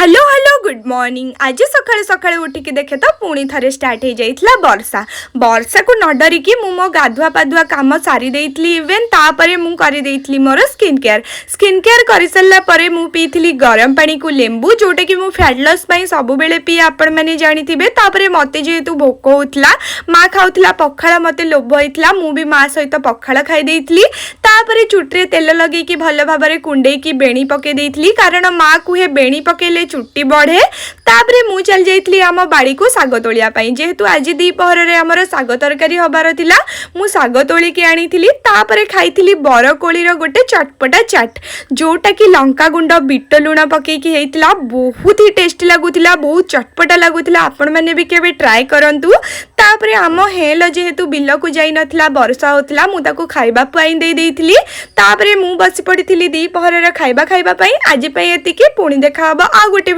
Hello hello good morning. आज सकाळे सकाळे उठिकी देखे तो पुणी थरे स्टार्ट हो जाइथिला वर्षा। वर्षा को न डरिकी मु मो गाधुआ पाधुआ काम सारी देइथिली। इवेन तापरे मु करि देइथिली मोर स्किन केयर करि सल्ला परे मु पीथिली गरम पानी को लेंबू, जोटा कि मु फैट लॉस पई सब बेले पी आपण माने जानिथिबे। तापरे मते जेहेतु भोक होतला, मा खाउतला पखाळा, मते लोभ होइतला, मु भी मा सहित पखाळा खाइ देइथिली। तापरे चुट्रे तेल लगे कि भल भाबरे कुंडे की बेणी पके देइथिली, कारण मा कुहे बेणी पकेले चुट्टी बढ़े। तापरे मु चल जाइथिली आम बाड़ी को साग तोलिया पई। जेहेतु आज दीपहर रे हमर साग तरकारी हबार थिला, मु साग तोली के आनीथिली। तापरे खाइथिली बरकोली रो गोटे चटपटा चाट, जोटा कि लंका गुंड बीट लुण पके कि हेइतिला। बहुत ही टेस्टी लागुतिला, बहुत चटपटा लागुतिला। आपण माने भी केबे ट्राई करंतु। तापरे आम हेल जेहेतु बिल को जाई नथिला, वर्षा होतला, मु ताको खाइबा पई दे देइथिली। तापरे मु बसी पड़िथिली दीपहर रे खाइबा पई। आज पई एतिकी, पुणी देखा हबा आ गोटे